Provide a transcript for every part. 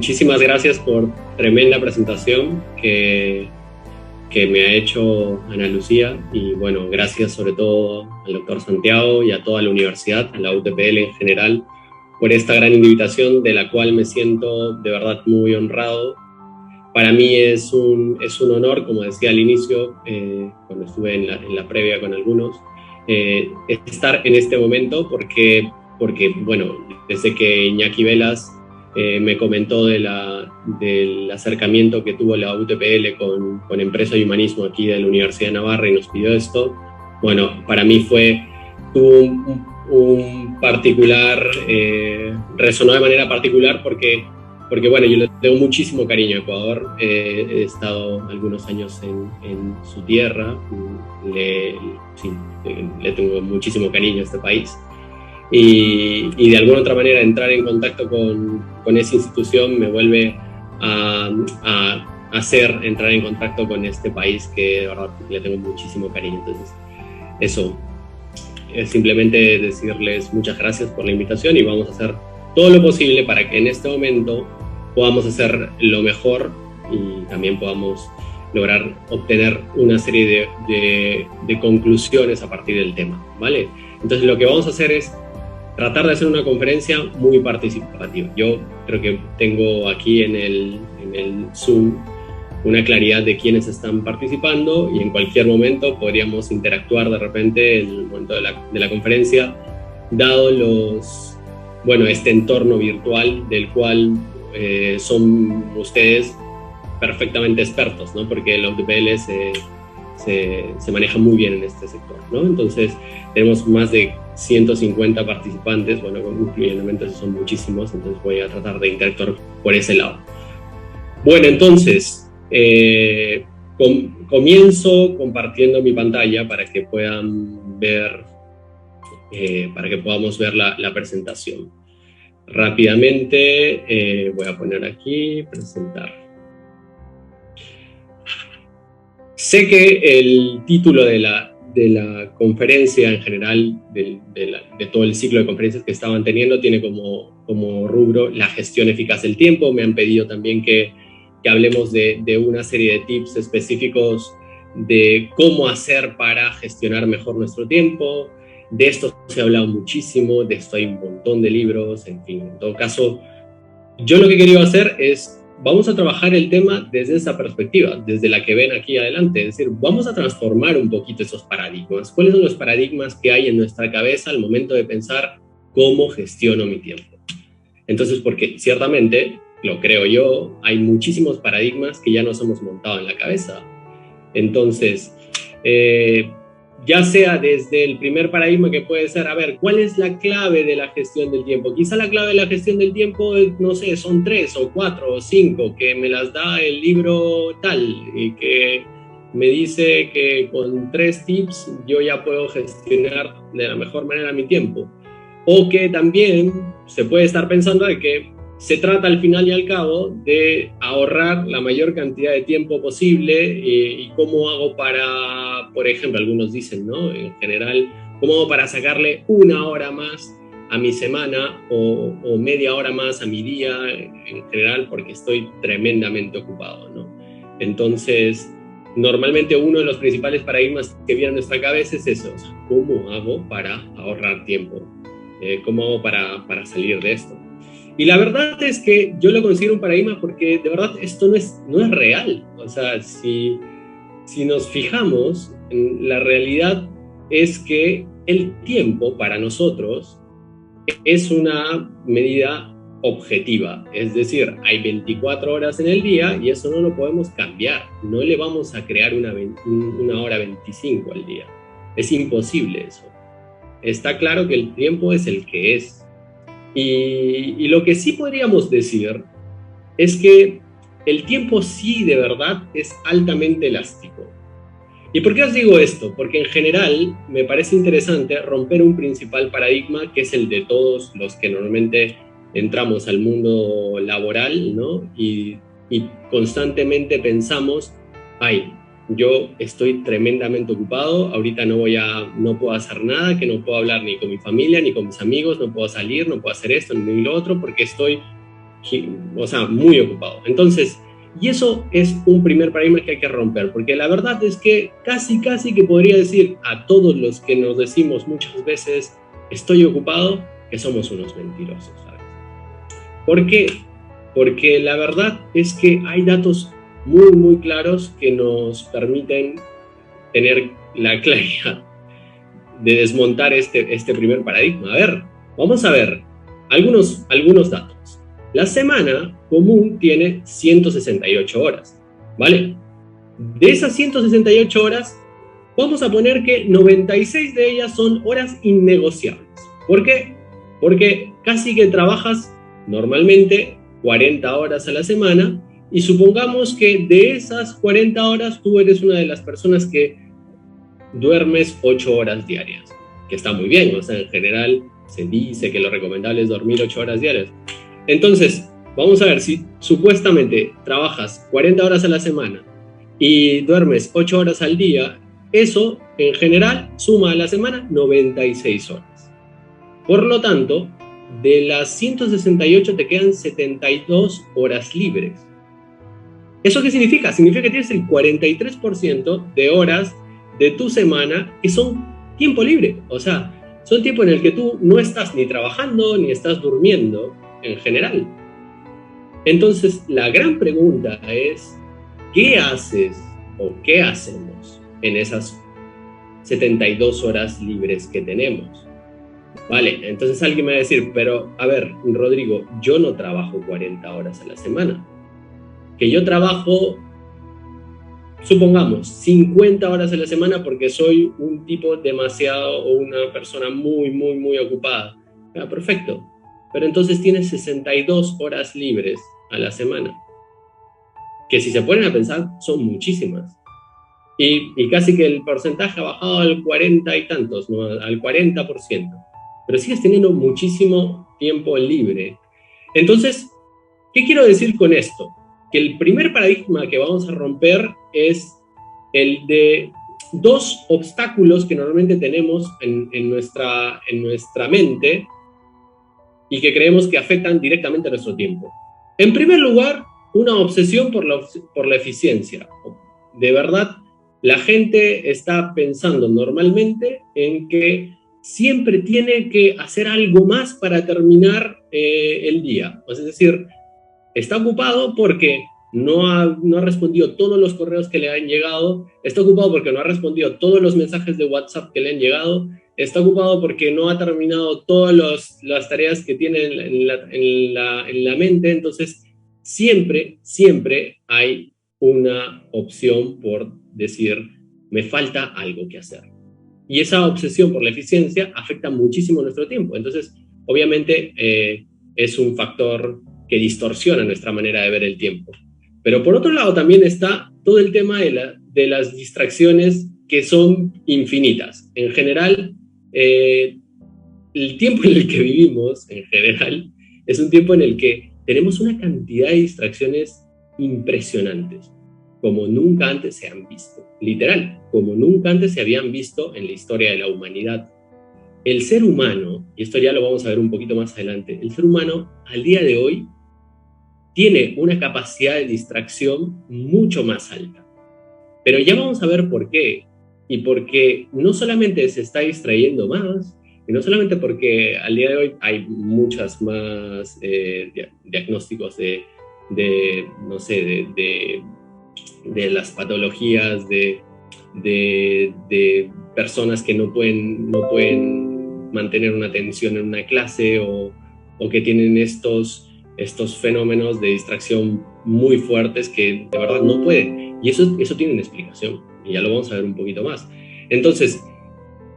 muchísimas gracias por tremenda presentación que me ha hecho Ana Lucía, y bueno, gracias sobre todo al doctor Santiago y a toda la universidad, a la UTPL en general, por esta gran invitación de la cual me siento de verdad muy honrado. Para mí es un honor, como decía al inicio, cuando estuve en la previa con algunos, estar en este momento porque bueno, desde que Iñaki Velas me comentó del acercamiento que tuvo la UTPL con Empresa y Humanismo aquí de la Universidad de Navarra y nos pidió esto, bueno, para mí tuvo un particular, resonó de manera particular porque bueno, yo le tengo muchísimo cariño a Ecuador, he estado algunos años en su tierra, le tengo muchísimo cariño a este país. Y de alguna otra manera entrar en contacto con esa institución me vuelve a hacer entrar en contacto con este país que de verdad le tengo muchísimo cariño. Entonces, eso, es simplemente decirles muchas gracias por la invitación y vamos a hacer todo lo posible para que en este momento podamos hacer lo mejor y también podamos lograr obtener una serie de conclusiones a partir del tema, ¿vale? Entonces lo que vamos a hacer es tratar de hacer una conferencia muy participativa. Yo creo que tengo aquí en el Zoom una claridad de quiénes están participando y en cualquier momento podríamos interactuar de repente en el momento de la conferencia, dado este entorno virtual del cual son ustedes perfectamente expertos, ¿no? Porque la UTPL se maneja muy bien en este sector, ¿no? Entonces tenemos más de 150 participantes, bueno, incluyendo son muchísimos, entonces voy a tratar de interactuar por ese lado. Bueno, entonces comienzo compartiendo mi pantalla para que puedan ver, para que podamos ver la presentación. Rápidamente voy a poner aquí, presentar. Sé que el título de la conferencia en general, de todo el ciclo de conferencias que estaban teniendo, tiene como rubro la gestión eficaz del tiempo. Me han pedido también que hablemos de una serie de tips específicos de cómo hacer para gestionar mejor nuestro tiempo. De esto se ha hablado muchísimo, de esto hay un montón de libros, en fin. En todo caso, yo lo que quería hacer es, vamos a trabajar el tema desde esa perspectiva, desde la que ven aquí adelante, es decir, vamos a transformar un poquito esos paradigmas. ¿Cuáles son los paradigmas que hay en nuestra cabeza al momento de pensar cómo gestiono mi tiempo? Entonces, porque ciertamente, lo creo yo, hay muchísimos paradigmas que ya nos hemos montado en la cabeza. Entonces, ya sea desde el primer paradigma que puede ser, a ver, ¿cuál es la clave de la gestión del tiempo? Quizá la clave de la gestión del tiempo, no sé, son 3 o 4 o 5, que me las da el libro tal, y que me dice que con 3 tips yo ya puedo gestionar de la mejor manera mi tiempo. O que también se puede estar pensando de que se trata al final y al cabo de ahorrar la mayor cantidad de tiempo posible y cómo hago para, por ejemplo, algunos dicen, ¿no? En general, cómo hago para sacarle 1 hora más a mi semana o media hora más a mi día en general porque estoy tremendamente ocupado, ¿no? Entonces, normalmente uno de los principales paradigmas que viene a nuestra cabeza es eso, o sea, ¿cómo hago para ahorrar tiempo? ¿Cómo hago para salir de esto? Y la verdad es que yo lo considero un paradigma porque de verdad esto no es real. O sea, si nos fijamos, la realidad es que el tiempo para nosotros es una medida objetiva. Es decir, hay 24 horas en el día y eso no lo podemos cambiar. No le vamos a crear una hora 25 al día. Es imposible eso. Está claro que el tiempo es el que es. Y lo que sí podríamos decir es que el tiempo sí de verdad es altamente elástico. ¿Y por qué os digo esto? Porque en general me parece interesante romper un principal paradigma que es el de todos los que normalmente entramos al mundo laboral, ¿no? Y constantemente pensamos, ay, yo estoy tremendamente ocupado, ahorita no puedo hacer nada, que no puedo hablar ni con mi familia, ni con mis amigos, no puedo salir, no puedo hacer esto, ni lo otro, porque estoy o sea, muy ocupado. Entonces, y eso es un primer paradigma que hay que romper, porque la verdad es que casi que podría decir a todos los que nos decimos muchas veces estoy ocupado, que somos unos mentirosos, ¿sabes? ¿Por qué? Porque la verdad es que hay datos muy claros que nos permiten tener la claridad de desmontar este primer paradigma. A ver, vamos a ver algunos datos. La semana común tiene 168 horas, ¿vale? De esas 168 horas, vamos a poner que 96 de ellas son horas innegociables. ¿Por qué? Porque casi que trabajas normalmente 40 horas a la semana y supongamos que de esas 40 horas tú eres una de las personas que duermes 8 horas diarias, que está muy bien, o sea, en general se dice que lo recomendable es dormir 8 horas diarias. Entonces, vamos a ver, si supuestamente trabajas 40 horas a la semana y duermes 8 horas al día, eso en general suma a la semana 96 horas. Por lo tanto, de las 168 te quedan 72 horas libres. ¿Eso qué significa? Significa que tienes el 43% de horas de tu semana que son tiempo libre. O sea, son tiempo en el que tú no estás ni trabajando ni estás durmiendo en general. Entonces, la gran pregunta es, ¿qué haces o qué hacemos en esas 72 horas libres que tenemos? Vale, entonces alguien me va a decir, pero a ver, Rodrigo, yo no trabajo 40 horas a la semana. Que yo trabajo, supongamos, 50 horas a la semana porque soy un tipo demasiado o una persona muy ocupada. Ah, perfecto. Pero entonces tienes 62 horas libres a la semana. Que si se ponen a pensar, son muchísimas. Y casi que el porcentaje ha bajado al 40 y tantos, ¿no? Al 40%. Pero sigues teniendo muchísimo tiempo libre. Entonces, ¿qué quiero decir con esto? Que el primer paradigma que vamos a romper es el de dos obstáculos que normalmente tenemos en nuestra mente y que creemos que afectan directamente a nuestro tiempo. En primer lugar, una obsesión por la eficiencia. De verdad, la gente está pensando normalmente en que siempre tiene que hacer algo más para terminar el día. Es decir, está ocupado porque no ha respondido todos los correos que le han llegado, está ocupado porque no ha respondido todos los mensajes de WhatsApp que le han llegado, está ocupado porque no ha terminado todas las tareas que tiene en la mente. Entonces, siempre hay una opción por decir, me falta algo que hacer. Y esa obsesión por la eficiencia afecta muchísimo nuestro tiempo. Entonces, obviamente, es un factor que distorsiona nuestra manera de ver el tiempo. Pero por otro lado también está todo el tema de las distracciones que son infinitas. En general, el tiempo en el que vivimos, en general, es un tiempo en el que tenemos una cantidad de distracciones impresionantes, como nunca antes se han visto. Literal, como nunca antes se habían visto en la historia de la humanidad. El ser humano, y esto ya lo vamos a ver un poquito más adelante, el ser humano al día de hoy tiene una capacidad de distracción mucho más alta. Pero ya vamos a ver por qué. Y porque no solamente se está distrayendo más, y no solamente porque al día de hoy hay muchas más diagnósticos no sé, de las patologías, de personas que no pueden mantener una atención en una clase o que tienen estos fenómenos de distracción muy fuertes que de verdad no pueden. Y eso tiene una explicación, y ya lo vamos a ver un poquito más. Entonces,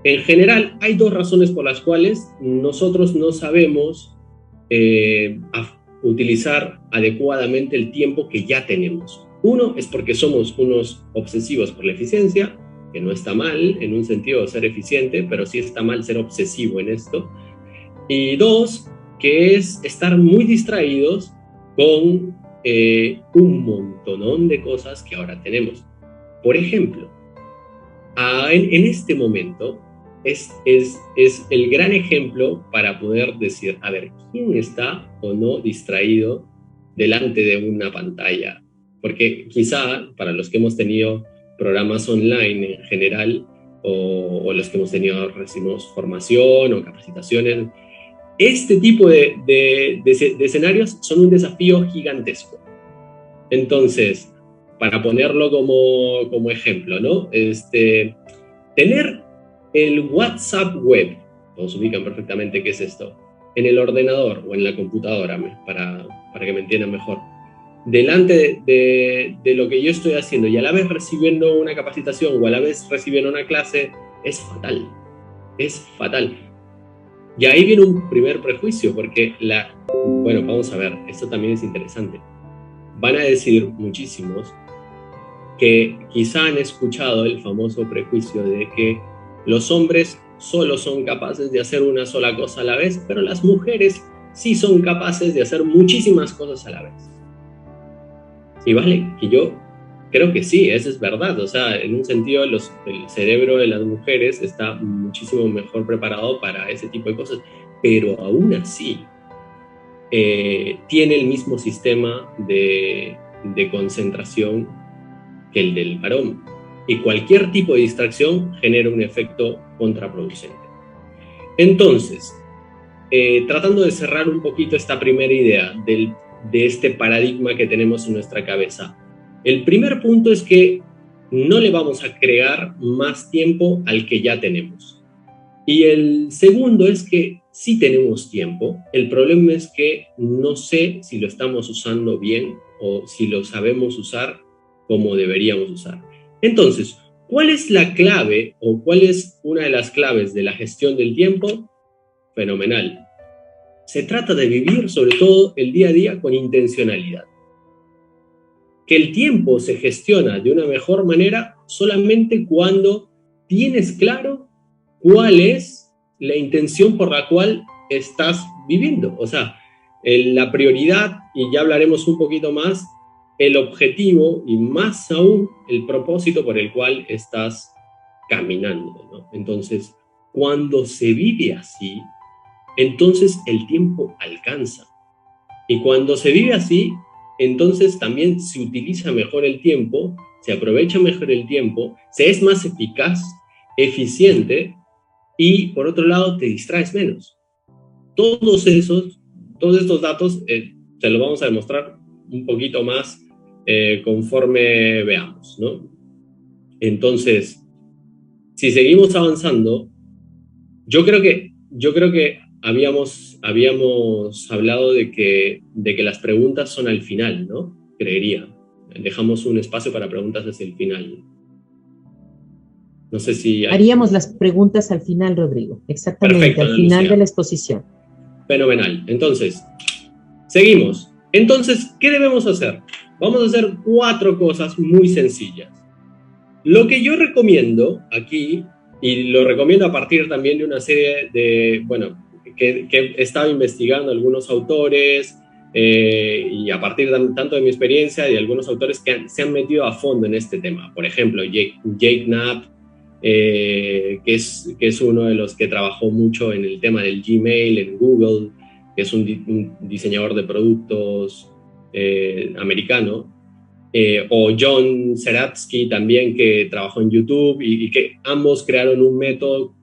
en general, hay dos razones por las cuales nosotros no sabemos utilizar adecuadamente el tiempo que ya tenemos. Uno es porque somos unos obsesivos por la eficiencia, que no está mal en un sentido de ser eficiente, pero sí está mal ser obsesivo en esto. Y dos, que es estar muy distraídos con un montonón de cosas que ahora tenemos. Por ejemplo, en este momento es el gran ejemplo para poder decir, a ver, ¿quién está o no distraído delante de una pantalla, porque quizá para los que hemos tenido programas online en general, o los que recibimos formación o capacitaciones, este tipo de escenarios son un desafío gigantesco. Entonces, para ponerlo como ejemplo, ¿no? Tener el WhatsApp web, todos ubican perfectamente qué es esto, en el ordenador o en la computadora, para que me entiendan mejor, delante de lo que yo estoy haciendo y a la vez recibiendo una capacitación o a la vez recibiendo una clase, es fatal, es fatal. Y ahí viene un primer prejuicio, porque bueno, vamos a ver, esto también es interesante. Van a decir muchísimos que quizá han escuchado el famoso prejuicio de que los hombres solo son capaces de hacer una sola cosa a la vez, pero las mujeres sí son capaces de hacer muchísimas cosas a la vez. Y vale, que yo creo que sí, eso es verdad. O sea, en un sentido, el cerebro de las mujeres está muchísimo mejor preparado para ese tipo de cosas, pero aún así tiene el mismo sistema de concentración que el del varón. Y cualquier tipo de distracción genera un efecto contraproducente. Entonces, tratando de cerrar un poquito esta primera idea de este paradigma que tenemos en nuestra cabeza, el primer punto es que no le vamos a crear más tiempo al que ya tenemos. Y el segundo es que sí tenemos tiempo, el problema es que no sé si lo estamos usando bien o si lo sabemos usar como deberíamos usar. Entonces, ¿cuál es la clave o cuál es una de las claves de la gestión del tiempo? Fenomenal. Se trata de vivir sobre todo el día a día con intencionalidad. Que el tiempo se gestiona de una mejor manera solamente cuando tienes claro cuál es la intención por la cual estás viviendo. O sea, la prioridad, y ya hablaremos un poquito más, el objetivo y más aún el propósito por el cual estás caminando, ¿no? Entonces, cuando se vive así, entonces el tiempo alcanza. Y cuando se vive así, entonces también se utiliza mejor el tiempo, se aprovecha mejor el tiempo, se es más eficaz, eficiente y por otro lado te distraes menos. Todos estos datos se los vamos a demostrar un poquito más conforme veamos, ¿no? Entonces, si seguimos avanzando, yo creo que habíamos hablado de que las preguntas son al final, ¿no? Creería. Dejamos un espacio para preguntas hacia el final. No sé si... Haríamos las preguntas al final, Rodrigo. Exactamente, perfecto, al final de la exposición. Fenomenal. Entonces, seguimos. Entonces, ¿qué debemos hacer? Vamos a hacer 4 cosas muy sencillas. Lo que yo recomiendo aquí, y lo recomiendo a partir también de una serie de, bueno, que he estado investigando algunos autores, y a partir tanto de mi experiencia de algunos autores que se han metido a fondo en este tema. Por ejemplo, Jake Knapp, que es uno de los que trabajó mucho en el tema del Gmail en Google, que es un diseñador de productos americano, o John Zeratsky también, que trabajó en YouTube y que ambos crearon un método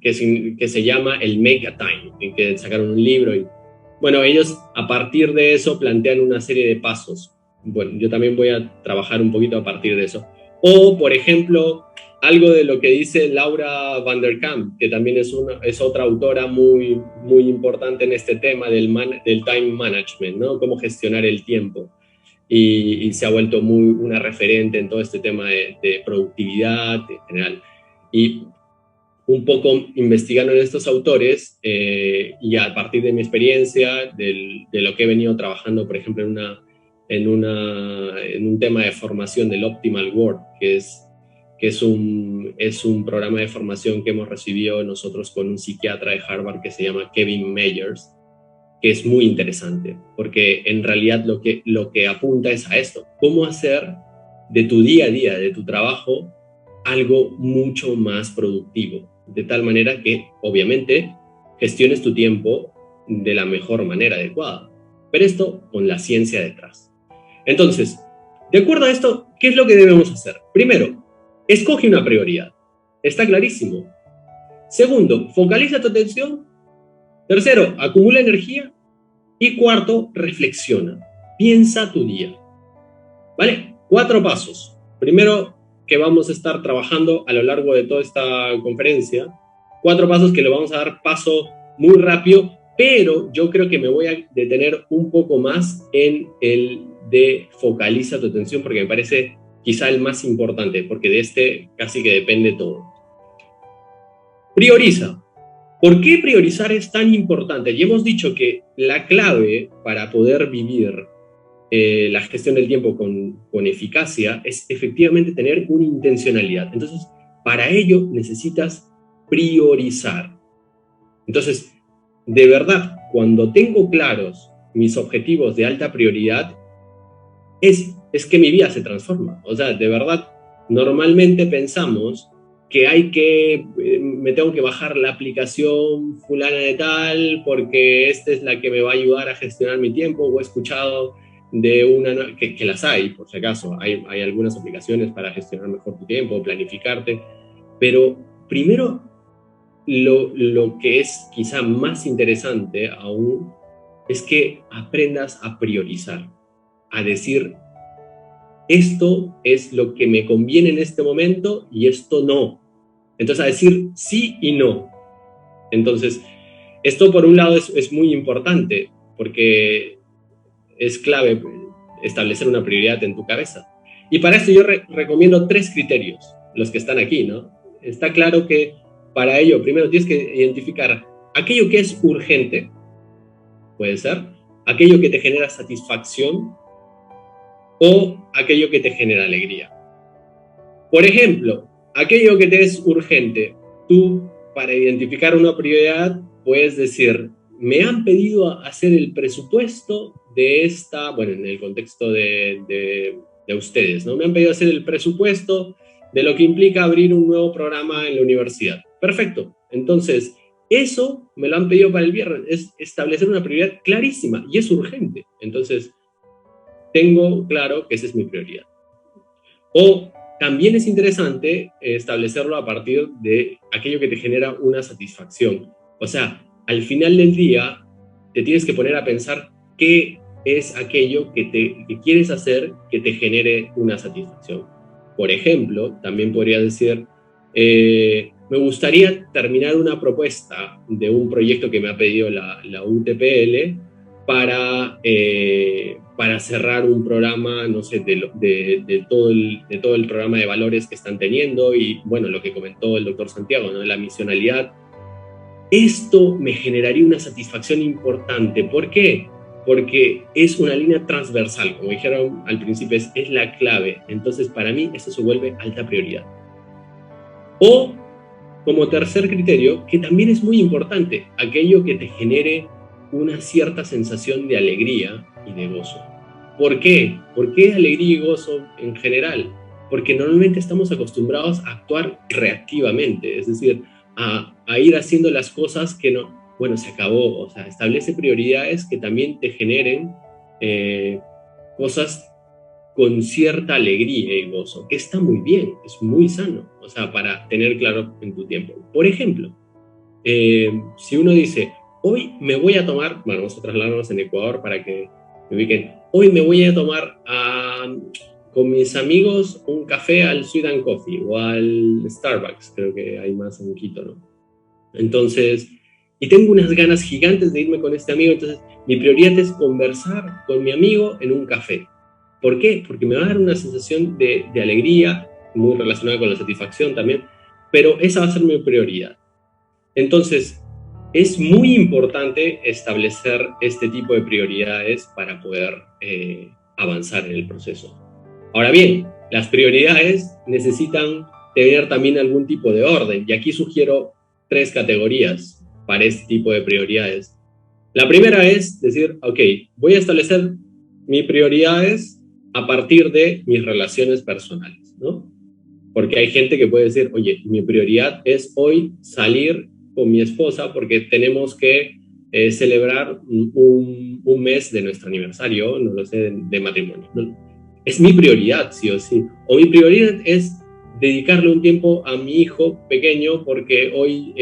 que se llama el Make a Time, en que sacaron un libro y bueno, ellos a partir de eso plantean una serie de pasos. Bueno, yo también voy a trabajar un poquito a partir de eso. O, por ejemplo, algo de lo que dice Laura Van der Kamp, que también es otra autora muy, muy importante en este tema del time management, ¿no? Cómo gestionar el tiempo. Y se ha vuelto una referente en todo este tema de productividad en general. Y un poco investigando en estos autores, y a partir de mi experiencia, de lo que he venido trabajando, por ejemplo, en un tema de formación del Optimal Work, que es un programa de formación que hemos recibido nosotros con un psiquiatra de Harvard que se llama Kevin Myers, que es muy interesante, porque en realidad lo que apunta es a esto: cómo hacer de tu día a día, de tu trabajo, algo mucho más productivo, de tal manera que, obviamente, gestiones tu tiempo de la mejor manera adecuada. pero esto con la ciencia detrás. Entonces, de acuerdo a esto, ¿qué es lo que debemos hacer? Primero, escoge una prioridad. Está clarísimo. Segundo, focaliza tu atención. Tercero, acumula energía. Y cuarto, reflexiona. Piensa tu día. ¿Vale? 4 pasos. Primero, que vamos a estar trabajando a lo largo de toda esta conferencia. 4 pasos que le vamos a dar paso muy rápido, pero yo creo que me voy a detener un poco más en el de focaliza tu atención, porque me parece quizá el más importante, porque de este casi que depende todo. Prioriza. ¿Por qué priorizar es tan importante? Ya hemos dicho que la clave para poder vivir la gestión del tiempo con eficacia es efectivamente tener una intencionalidad. Entonces, para ello necesitas priorizar. Entonces, de verdad, cuando tengo claros mis objetivos de alta prioridad, es que mi vida se transforma. O sea, de verdad, normalmente pensamos que me tengo que bajar la aplicación fulana de tal porque esta es la que me va a ayudar a gestionar mi tiempo, o he escuchado de una, que las hay, por si acaso, hay algunas aplicaciones para gestionar mejor tu tiempo, planificarte, pero primero lo que es quizá más interesante aún es que aprendas a priorizar, a decir, esto es lo que me conviene en este momento y esto no. Entonces, a decir sí y no. Entonces, esto por un lado es muy importante porque es clave establecer una prioridad en tu cabeza. Y para esto yo recomiendo 3 criterios, los que están aquí, ¿no? Está claro que para ello, primero tienes que identificar aquello que es urgente, puede ser, aquello que te genera satisfacción o aquello que te genera alegría. Por ejemplo, aquello que te es urgente, tú para identificar una prioridad puedes decir, me han pedido hacer el presupuesto de esta, bueno, en el contexto de ustedes, ¿no? Me han pedido hacer el presupuesto de lo que implica abrir un nuevo programa en la universidad. Perfecto. Entonces, eso me lo han pedido para el viernes, es establecer una prioridad clarísima y es urgente. Entonces, tengo claro que esa es mi prioridad. O también es interesante establecerlo a partir de aquello que te genera una satisfacción. O sea, al final del día te tienes que poner a pensar qué es aquello que quieres hacer que te genere una satisfacción. Por ejemplo, también podría decir, me gustaría terminar una propuesta de un proyecto que me ha pedido la UTPL para cerrar un programa, no sé, de todo el programa de valores que están teniendo y, bueno, lo que comentó el doctor Santiago, ¿no? La misionalidad. Esto me generaría una satisfacción importante. ¿Por qué? Porque es una línea transversal, como dijeron al principio, es la clave. Entonces, para mí, eso se vuelve alta prioridad. O, como tercer criterio, que también es muy importante, aquello que te genere una cierta sensación de alegría y de gozo. ¿Por qué? ¿Por qué alegría y gozo en general? Porque normalmente estamos acostumbrados a actuar reactivamente, es decir, a ir haciendo las cosas que no, bueno, se acabó. O sea, establece prioridades que también te generen cosas con cierta alegría y gozo, que está muy bien, es muy sano, o sea, para tener claro en tu tiempo. Por ejemplo, si uno dice, hoy me voy a tomar, bueno, vamos a trasladarnos en Ecuador para que me ubiquen, hoy me voy a tomar con mis amigos un café al Sweet and Coffee o al Starbucks, creo que hay más en Quito, ¿no? Entonces, y tengo unas ganas gigantes de irme con este amigo, entonces mi prioridad es conversar con mi amigo en un café. ¿Por qué? Porque me va a dar una sensación de alegría, muy relacionada con la satisfacción también, pero esa va a ser mi prioridad. Entonces, es muy importante establecer este tipo de prioridades para poder avanzar en el proceso. Ahora bien, las prioridades necesitan tener también algún tipo de orden, y aquí sugiero 3 categorías para este tipo de prioridades. La primera es decir, ok, voy a establecer mis prioridades a partir de mis relaciones personales, ¿no? Porque hay gente que puede decir, oye, mi prioridad es hoy salir con mi esposa porque tenemos que celebrar un mes de nuestro aniversario, no lo sé, de matrimonio. ¿No? Es mi prioridad, sí o sí. O mi prioridad es dedicarle un tiempo a mi hijo pequeño porque hoy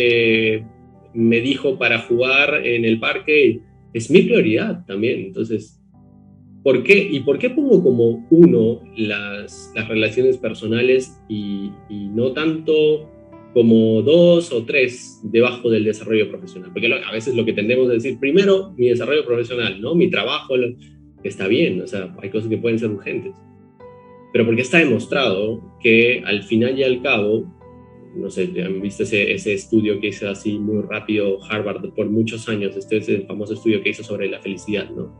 me dijo para jugar en el parque. Es mi prioridad también. Entonces, ¿por qué? ¿Y por qué pongo como uno las relaciones personales y no tanto como 2 o 3 debajo del desarrollo profesional? Porque a veces lo que tendemos a decir, primero mi desarrollo profesional, ¿no? Mi trabajo, está bien, o sea, hay cosas que pueden ser urgentes. Pero porque está demostrado que al final y al cabo, no sé, ¿han visto ese estudio que hizo así muy rápido Harvard por muchos años? Este es el famoso estudio que hizo sobre la felicidad, ¿no?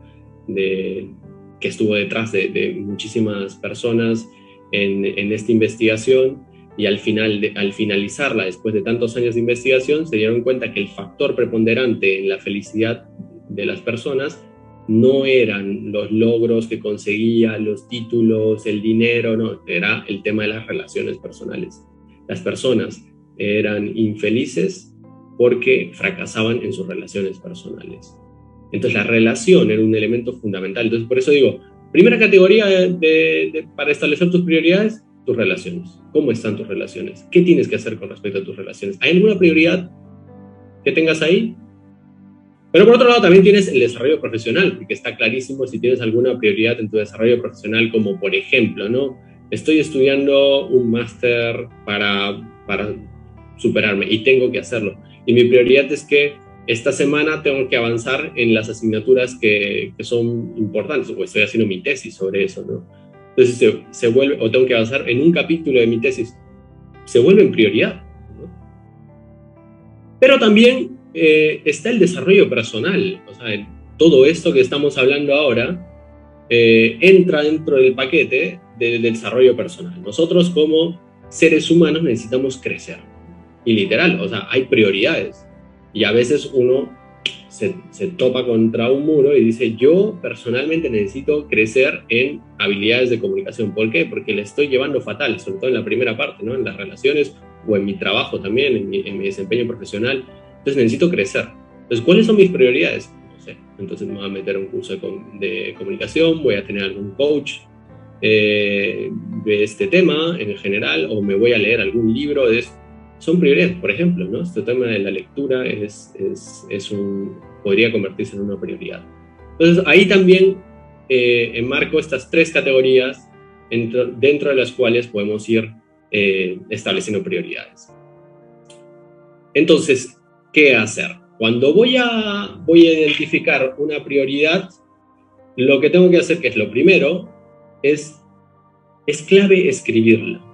Que estuvo detrás de muchísimas personas en esta investigación, y al finalizarla, después de tantos años de investigación, se dieron cuenta que el factor preponderante en la felicidad de las personas no eran los logros que conseguía, los títulos, el dinero, no, era el tema de las relaciones personales. Las personas eran infelices porque fracasaban en sus relaciones personales. Entonces la relación era un elemento fundamental. Entonces por eso digo, primera categoría para establecer tus prioridades, tus relaciones. ¿Cómo están tus relaciones? ¿Qué tienes que hacer con respecto a tus relaciones? ¿Hay alguna prioridad que tengas ahí? Pero por otro lado también tienes el desarrollo profesional, porque está clarísimo si tienes alguna prioridad en tu desarrollo profesional, como por ejemplo, ¿no? Estoy estudiando un máster para superarme y tengo que hacerlo. Y mi prioridad es que esta semana tengo que avanzar en las asignaturas que son importantes, o estoy haciendo mi tesis sobre eso, ¿no? Entonces se vuelve, o tengo que avanzar en un capítulo de mi tesis, se vuelve en prioridad, ¿no? Pero también está el desarrollo personal, o sea, todo esto que estamos hablando ahora entra dentro del paquete del desarrollo personal. Nosotros como seres humanos necesitamos crecer, y literal, o sea, hay prioridades, y a veces uno se topa contra un muro y dice, yo personalmente necesito crecer en habilidades de comunicación. ¿Por qué? Porque le estoy llevando fatal, sobre todo en la primera parte, ¿no? En las relaciones o en mi trabajo también, en mi desempeño profesional. Entonces necesito crecer. Entonces, ¿cuáles son mis prioridades? No sé. Entonces me voy a meter a un curso de comunicación, voy a tener algún coach de este tema en general, o me voy a leer algún libro de esto. Son prioridades, por ejemplo, ¿no? Este tema de la lectura podría convertirse en una prioridad. Entonces, ahí también enmarco estas 3 categorías dentro de las cuales podemos ir estableciendo prioridades. Entonces, ¿qué hacer? Cuando voy a identificar una prioridad, lo que tengo que hacer, que es lo primero, es clave escribirla.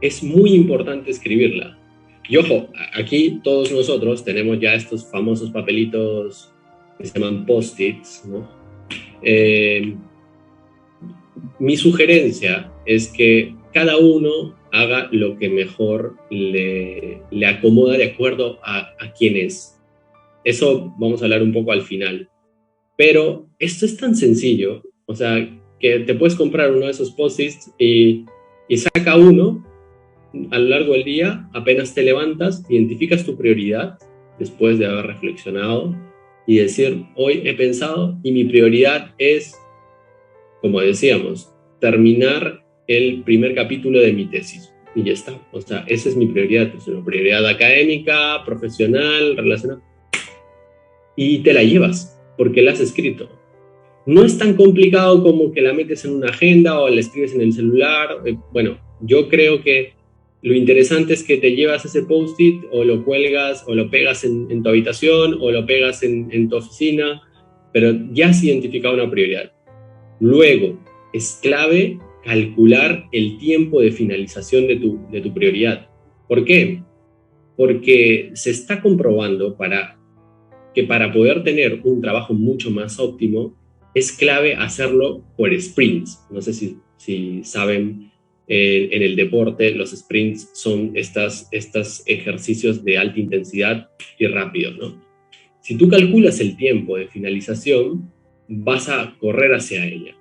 Es muy importante escribirla. Y ojo, aquí todos nosotros tenemos ya estos famosos papelitos que se llaman post-its, ¿no? Mi sugerencia es que cada uno haga lo que mejor le acomoda de acuerdo a quién es. Eso vamos a hablar un poco al final. Pero esto es tan sencillo, o sea, que te puedes comprar uno de esos post-its y saca uno a lo largo del día, apenas te levantas, identificas tu prioridad después de haber reflexionado y decir, hoy he pensado y mi prioridad es, como decíamos, terminar el primer capítulo de mi tesis. Y ya está. O sea, esa es mi prioridad. Es una prioridad académica, profesional, relacional. Y te la llevas porque la has escrito. No es tan complicado como que la metes en una agenda o la escribes en el celular. Bueno, yo creo que lo interesante es que te llevas ese post-it o lo cuelgas o lo pegas en tu habitación o lo pegas en tu oficina, pero ya has identificado una prioridad. Luego, es clave calcular el tiempo de finalización de tu prioridad. ¿Por qué? Porque se está comprobando que para poder tener un trabajo mucho más óptimo, es clave hacerlo por sprints. No sé si saben, en el deporte los sprints son estos ejercicios de alta intensidad y rápidos, ¿no? Si tú calculas el tiempo de finalización, vas a correr hacia ella.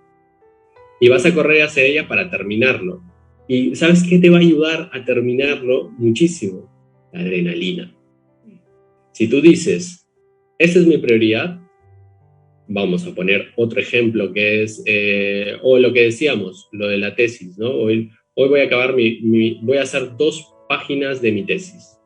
Y vas a correr hacia ella para terminarlo. ¿Y sabes qué te va a ayudar a terminarlo muchísimo? La adrenalina. Si tú dices, esa es mi prioridad. Vamos a poner otro ejemplo que es, o lo que decíamos, lo de la tesis, ¿no? Hoy voy a acabar voy a hacer 2 páginas de mi tesis.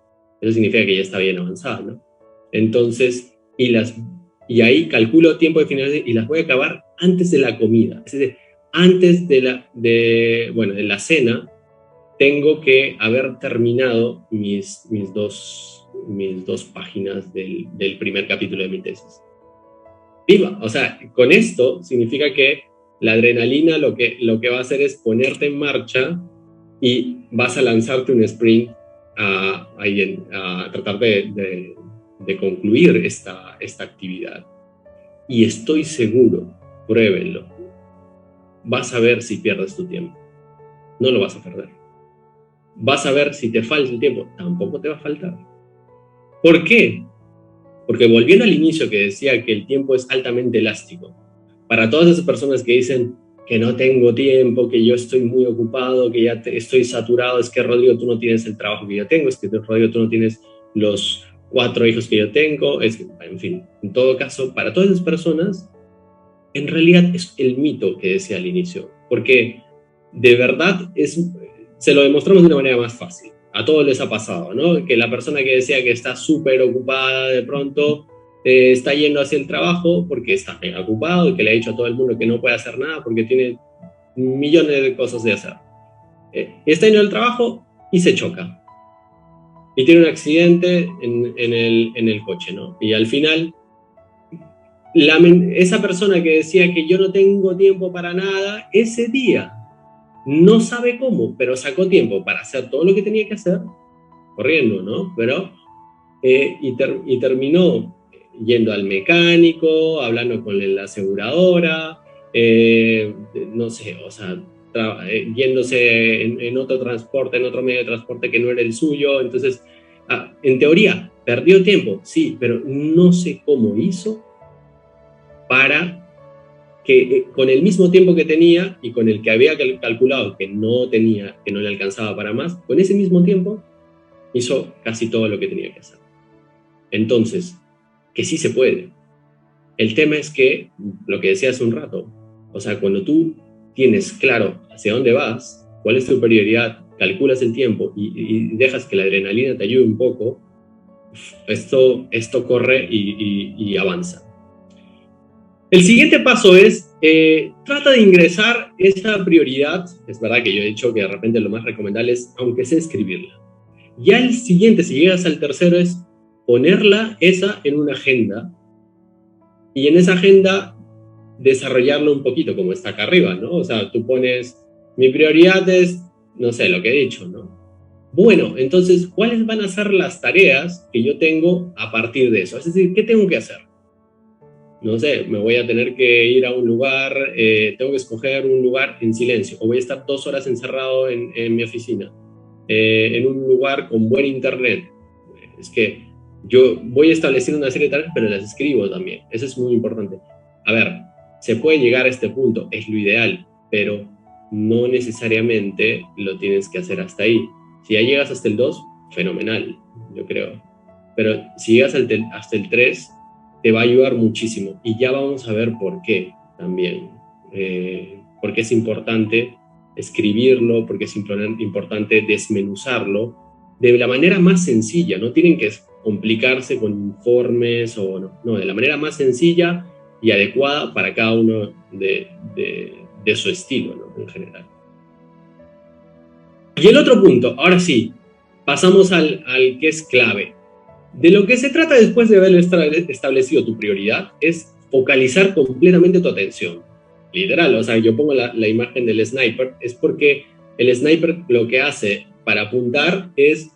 Eso significa que ya está bien avanzada, ¿no? Entonces, y ahí calculo tiempo de finalización y las voy a acabar antes de la comida. Es decir, antes de la cena, tengo que haber terminado mis dos páginas del primer capítulo de mi tesis. ¡Viva! O sea, con esto significa que la adrenalina lo que va a hacer es ponerte en marcha y vas a lanzarte un sprint a tratar de concluir esta actividad. Y estoy seguro, pruébenlo, vas a ver si pierdes tu tiempo. No lo vas a perder. Vas a ver si te falta el tiempo. Tampoco te va a faltar. ¿Por qué? Porque volviendo al inicio que decía que el tiempo es altamente elástico, para todas esas personas que dicen que no tengo tiempo, que yo estoy muy ocupado, que ya estoy saturado, es que Rodrigo tú no tienes el trabajo que yo tengo, es que Rodrigo tú no tienes los 4 hijos que yo tengo, es que, en fin, en todo caso, para todas esas personas, en realidad es el mito que decía al inicio, porque de verdad se lo demostramos de una manera más fácil. A todos les ha pasado, ¿no? Que la persona que decía que está súper ocupada de pronto está yendo hacia el trabajo porque está mega ocupado y que le ha dicho a todo el mundo que no puede hacer nada porque tiene millones de cosas de hacer. Está yendo al trabajo y se choca. Y tiene un accidente en el coche, ¿no? Y al final, esa persona que decía que yo no tengo tiempo para nada, ese día no sabe cómo, pero sacó tiempo para hacer todo lo que tenía que hacer, corriendo, ¿no? Pero, y terminó yendo al mecánico, hablando con la aseguradora, no sé, o sea, yéndose en otro transporte, en otro medio de transporte que no era el suyo. Entonces, en teoría, perdió tiempo, sí, pero no sé cómo hizo para que con el mismo tiempo que tenía y con el que había calculado que no le alcanzaba para más, con ese mismo tiempo hizo casi todo lo que tenía que hacer. Entonces, que sí se puede. El tema es que, lo que decía hace un rato, o sea, cuando tú tienes claro hacia dónde vas, cuál es tu prioridad, calculas el tiempo y dejas que la adrenalina te ayude un poco, esto corre y avanza. El siguiente paso es, trata de ingresar esa prioridad. Es verdad que yo he dicho que de repente lo más recomendable es, aunque sea escribirla. Ya el siguiente, si llegas al tercero, es ponerla esa en una agenda y en esa agenda desarrollarlo un poquito, como está acá arriba, ¿no? O sea, tú pones, mi prioridad es, no sé, lo que he dicho, ¿no? Bueno, entonces, ¿cuáles van a ser las tareas que yo tengo a partir de eso? Es decir, ¿qué tengo que hacer? No sé, me voy a tener que ir a un lugar, tengo que escoger un lugar en silencio, o voy a estar 2 horas encerrado en mi oficina, en un lugar con buen internet. Es que yo voy estableciendo una serie de tareas, pero las escribo también. Eso es muy importante. A ver, se puede llegar a este punto, es lo ideal, pero no necesariamente lo tienes que hacer hasta ahí. Si ya llegas hasta el 2, fenomenal, yo creo. Pero si llegas hasta el 3, te va a ayudar muchísimo. Y ya vamos a ver por qué también. Porque es importante escribirlo, porque es importante desmenuzarlo de la manera más sencilla. No tienen que complicarse con informes o no, de la manera más sencilla y adecuada para cada uno de su estilo, ¿no? En general. Y el otro punto, ahora sí, pasamos al que es clave. De lo que se trata después de haber establecido tu prioridad es focalizar completamente tu atención. Literal, o sea, yo pongo la imagen del sniper, es porque el sniper lo que hace para apuntar es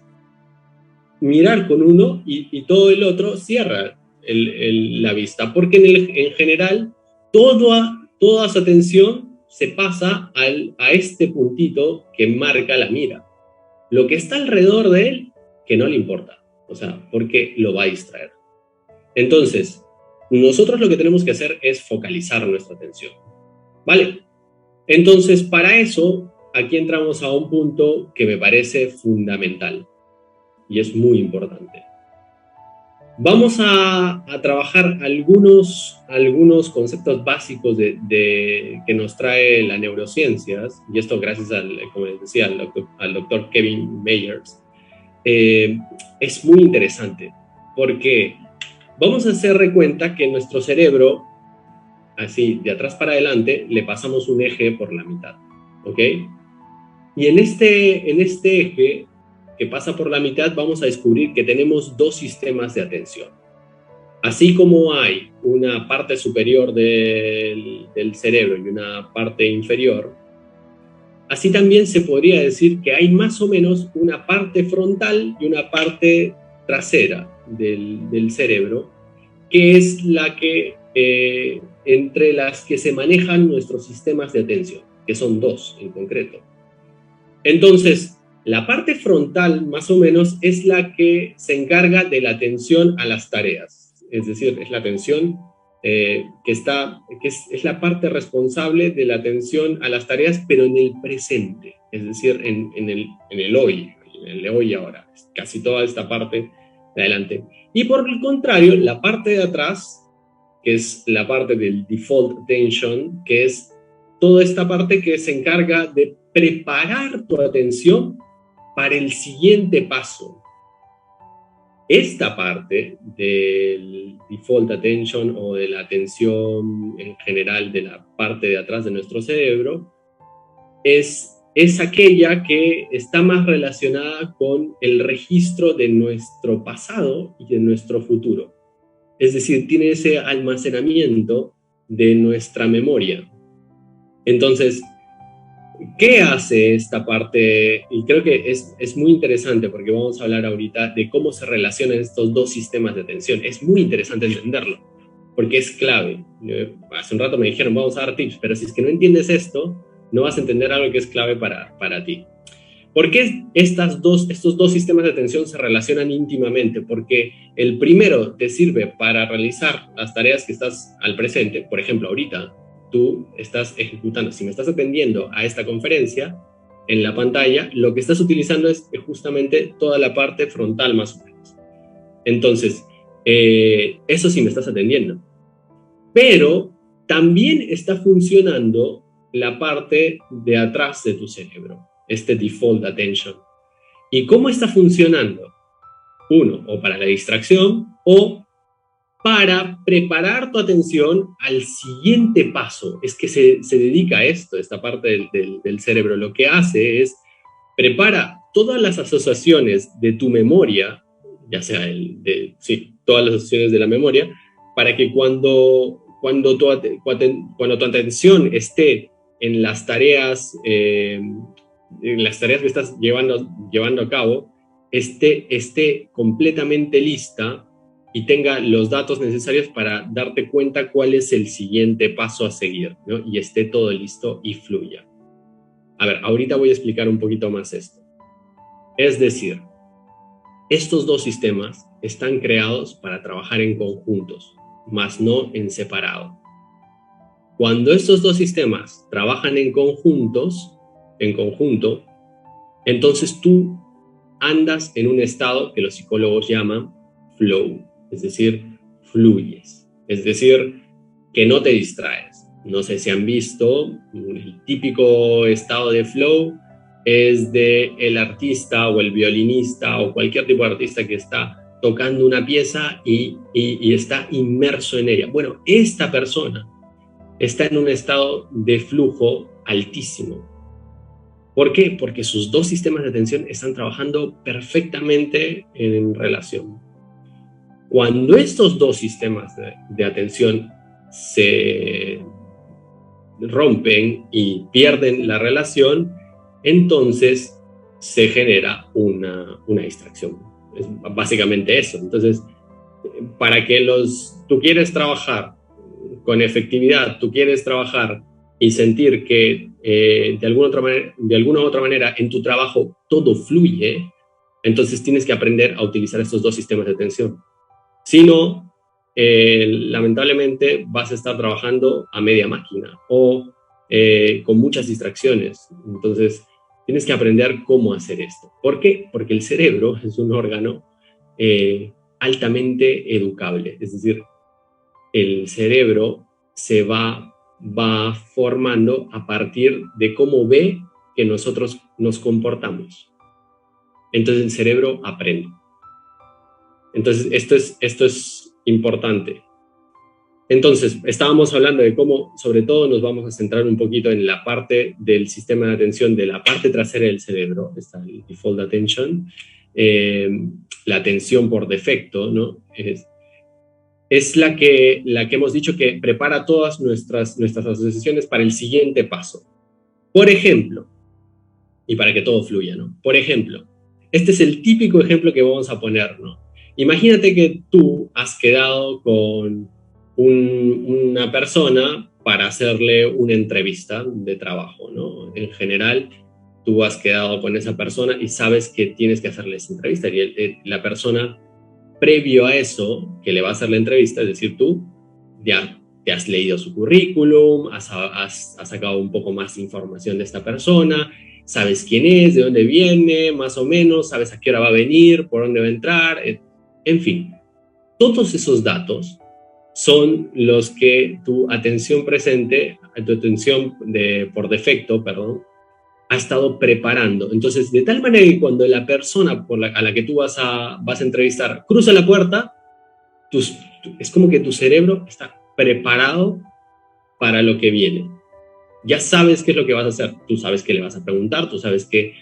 mirar con uno y todo el otro cierra la vista, porque en general toda su atención se pasa a este puntito que marca la mira. Lo que está alrededor de él, que no le importa. O sea, porque lo va a distraer. Entonces, nosotros lo que tenemos que hacer es focalizar nuestra atención. ¿Vale? Entonces, para eso, aquí entramos a un punto que me parece fundamental y es muy importante. Vamos a trabajar algunos conceptos básicos que nos trae la neurociencias, y esto gracias como les decía, al doctor Kevin Myers. Es muy interesante, porque vamos a hacer de cuenta que nuestro cerebro, así de atrás para adelante, le pasamos un eje por la mitad, ¿ok? Y en este eje que pasa por la mitad, vamos a descubrir que tenemos dos sistemas de atención. Así como hay una parte superior del cerebro y una parte inferior, así también se podría decir que hay más o menos una parte frontal y una parte trasera del cerebro, que es la que, entre las que se manejan nuestros sistemas de atención, que son dos en concreto. Entonces, la parte frontal, más o menos, es la que se encarga de la atención a las tareas. Es decir, es la atención es la parte responsable de la atención a las tareas, pero en el presente. Es decir, en el hoy, en el hoy ahora. Casi toda esta parte de adelante. Y por el contrario, la parte de atrás, que es la parte del default attention, que es toda esta parte que se encarga de preparar tu atención para el siguiente paso. Esta parte del default attention o de la atención en general de la parte de atrás de nuestro cerebro es aquella que está más relacionada con el registro de nuestro pasado y de nuestro futuro. Es decir, tiene ese almacenamiento de nuestra memoria. Entonces, ¿qué hace esta parte? Y creo que es muy interesante porque vamos a hablar ahorita de cómo se relacionan estos dos sistemas de atención. Es muy interesante entenderlo porque es clave. Hace un rato me dijeron, vamos a dar tips, pero si es que no entiendes esto, no vas a entender algo que es clave para ti. ¿Por qué estos dos sistemas de atención se relacionan íntimamente? Porque el primero te sirve para realizar las tareas que estás al presente. Por ejemplo, ahorita tú estás ejecutando, si me estás atendiendo a esta conferencia, en la pantalla, lo que estás utilizando es justamente toda la parte frontal más o menos. Entonces, eso sí me estás atendiendo. Pero también está funcionando la parte de atrás de tu cerebro, este default attention. ¿Y cómo está funcionando? Uno, o para la distracción, o para preparar tu atención al siguiente paso. Es que se dedica a esto, esta parte del cerebro. Lo que hace es prepara todas las asociaciones de tu memoria, ya sea todas las asociaciones de la memoria, para que cuando tu atención esté en las tareas que estás llevando a cabo, esté completamente lista y tenga los datos necesarios para darte cuenta cuál es el siguiente paso a seguir, ¿no? Y esté todo listo y fluya. A ver, ahorita voy a explicar un poquito más esto. Es decir, estos dos sistemas están creados para trabajar en conjuntos, más no en separado. Cuando estos dos sistemas trabajan en conjunto, entonces tú andas en un estado que los psicólogos llaman flow, es decir, fluyes, es decir, que no te distraes. No sé si han visto, el típico estado de flow es de el artista o el violinista o cualquier tipo de artista que está tocando una pieza y está inmerso en ella. Bueno, esta persona está en un estado de flujo altísimo. ¿Por qué? Porque sus dos sistemas de atención están trabajando perfectamente en relación. Cuando estos dos sistemas de atención se rompen y pierden la relación, entonces se genera una distracción. Es básicamente eso. Entonces, para que tú quieres trabajar con efectividad, tú quieres trabajar y sentir que de alguna u otra manera en tu trabajo todo fluye, entonces tienes que aprender a utilizar estos dos sistemas de atención. Si no, lamentablemente vas a estar trabajando a media máquina o con muchas distracciones. Entonces, tienes que aprender cómo hacer esto. ¿Por qué? Porque el cerebro es un órgano altamente educable. Es decir, el cerebro se va formando a partir de cómo ve que nosotros nos comportamos. Entonces el cerebro aprende. Entonces esto es importante. Entonces, estábamos hablando de cómo, sobre todo, nos vamos a centrar un poquito en la parte del sistema de atención de la parte trasera del cerebro, está el default attention, la atención por defecto, ¿no? Es la que hemos dicho que prepara todas nuestras asociaciones para el siguiente paso. Por ejemplo, y para que todo fluya, ¿no? Por ejemplo, este es el típico ejemplo que vamos a poner, ¿no? Imagínate que tú has quedado con una persona para hacerle una entrevista de trabajo, ¿no? En general, tú has quedado con esa persona y sabes que tienes que hacerle esa entrevista. Y la persona, previo a eso, que le va a hacer la entrevista, es decir, tú ya te has leído su currículum, has sacado un poco más de información de esta persona, sabes quién es, de dónde viene, más o menos, sabes a qué hora va a venir, por dónde va a entrar, en fin. Todos esos datos son los que tu atención presente, tu atención por defecto, perdón, ha estado preparando. Entonces, de tal manera que cuando la persona a la que tú vas a entrevistar cruza la puerta, es como que tu cerebro está preparado para lo que viene. Ya sabes qué es lo que vas a hacer, tú sabes qué le vas a preguntar, tú sabes qué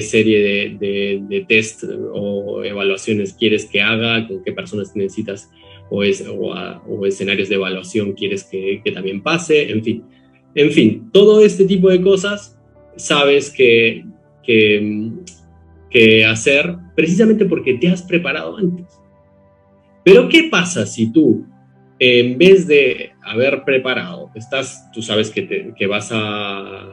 serie de test o evaluaciones quieres que haga, con qué personas necesitas o escenarios de evaluación quieres que también pase, en fin, todo este tipo de cosas sabes que hacer precisamente porque te has preparado antes. Pero ¿qué pasa si tú, en vez de haber preparado, tú sabes que vas a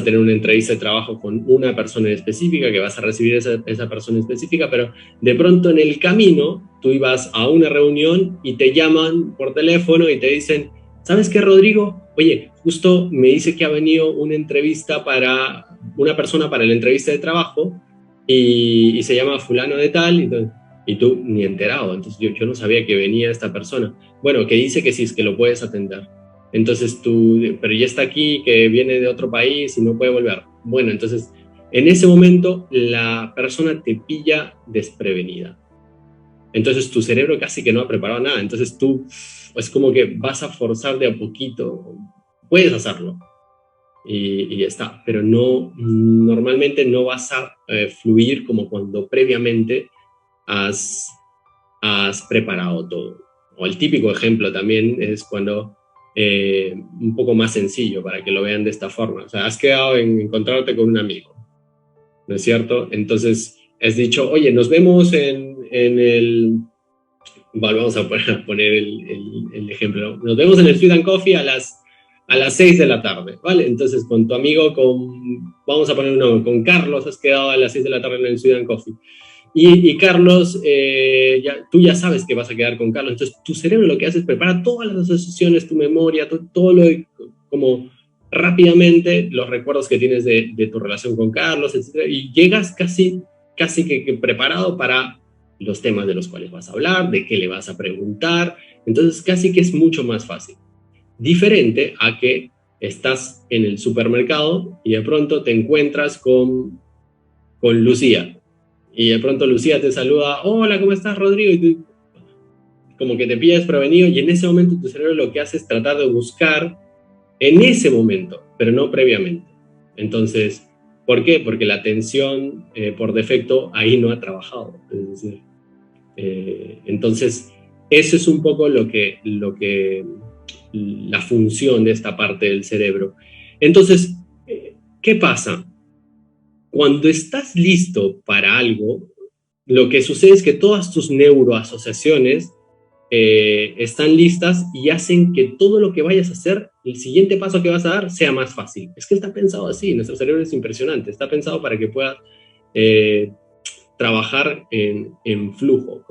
tener una entrevista de trabajo con una persona específica, que vas a recibir esa persona específica, pero de pronto en el camino tú ibas a una reunión y te llaman por teléfono y te dicen, ¿sabes qué, Rodrigo? Oye, justo me dice que ha venido una entrevista para una persona para la entrevista de trabajo y se llama fulano de tal, y tú ni enterado. Entonces yo no sabía que venía esta persona. Bueno, que dice que sí, es que lo puedes atender. Entonces pero ya está aquí, que viene de otro país y no puede volver. Bueno, entonces en ese momento la persona te pilla desprevenida. Entonces tu cerebro casi que no ha preparado nada. Entonces tú es como que vas a forzar de a poquito. Puedes hacerlo y ya está. Pero normalmente no vas a fluir como cuando previamente has preparado todo. O el típico ejemplo también es cuando un poco más sencillo para que lo vean de esta forma. O sea, has quedado en encontrarte con un amigo, ¿no es cierto? Entonces has dicho, oye, nos vemos en el... Vamos a poner el ejemplo. Nos vemos en el Sweet and Coffee a las 6 de la tarde, ¿vale? Entonces con tu amigo, vamos a poner un nombre, con Carlos, has quedado a las 6 de la tarde en el Sweet and Coffee. Y Carlos, tú ya sabes que vas a quedar con Carlos, entonces tu cerebro lo que hace es preparar todas las asociaciones, tu memoria, todo lo como rápidamente, los recuerdos que tienes de tu relación con Carlos, etc. Y llegas casi que preparado para los temas de los cuales vas a hablar, de qué le vas a preguntar, entonces casi que es mucho más fácil. Diferente a que estás en el supermercado y de pronto te encuentras con Lucía. Y de pronto Lucía te saluda, hola, ¿cómo estás, Rodrigo? Y tú como que te pillas prevenido y en ese momento tu cerebro lo que hace es tratar de buscar en ese momento, pero no previamente. Entonces, ¿por qué? Porque la atención por defecto ahí no ha trabajado. Es decir, entonces, eso es un poco la función de esta parte del cerebro. Entonces, ¿qué pasa? Cuando estás listo para algo, lo que sucede es que todas tus neuroasociaciones están listas y hacen que todo lo que vayas a hacer, el siguiente paso que vas a dar, sea más fácil. Es que está pensado así, nuestro cerebro es impresionante, está pensado para que pueda trabajar en flujo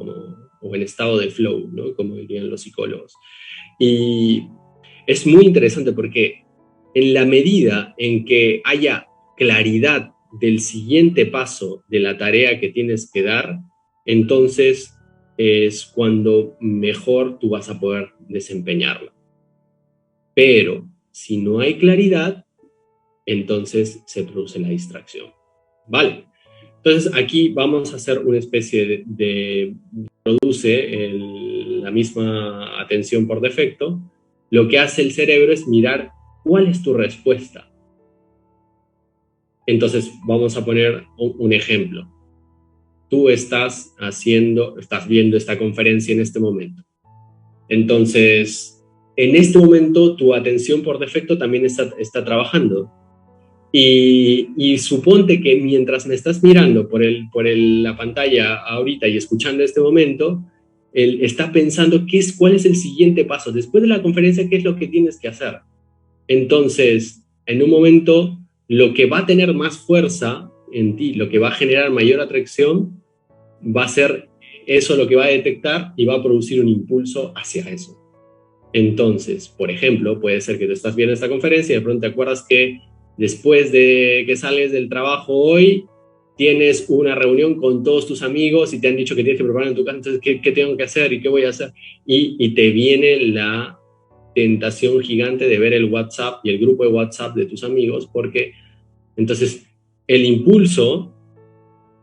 o en estado de flow, ¿no? Como dirían los psicólogos. Y es muy interesante porque en la medida en que haya claridad del siguiente paso de la tarea que tienes que dar, entonces es cuando mejor tú vas a poder desempeñarla. Pero si no hay claridad, entonces se produce la distracción. ¿Vale? Entonces aquí vamos a hacer una especie de produce la misma atención por defecto. Lo que hace el cerebro es mirar cuál es tu respuesta. Entonces vamos a poner un ejemplo. Tú estás viendo esta conferencia en este momento. Entonces, en este momento tu atención por defecto también está trabajando. Y suponte que mientras me estás mirando por la pantalla ahorita y escuchando este momento, él está pensando cuál es el siguiente paso. Después de la conferencia, ¿qué es lo que tienes que hacer? Entonces, en un momento, lo que va a tener más fuerza en ti, lo que va a generar mayor atracción, va a ser eso lo que va a detectar y va a producir un impulso hacia eso. Entonces, por ejemplo, puede ser que tú estás viendo esta conferencia y de pronto te acuerdas que después de que sales del trabajo hoy, tienes una reunión con todos tus amigos y te han dicho que tienes que preparar en tu casa, entonces, ¿qué tengo que hacer y qué voy a hacer? Y te viene la tentación gigante de ver el WhatsApp y el grupo de WhatsApp de tus amigos, porque entonces el impulso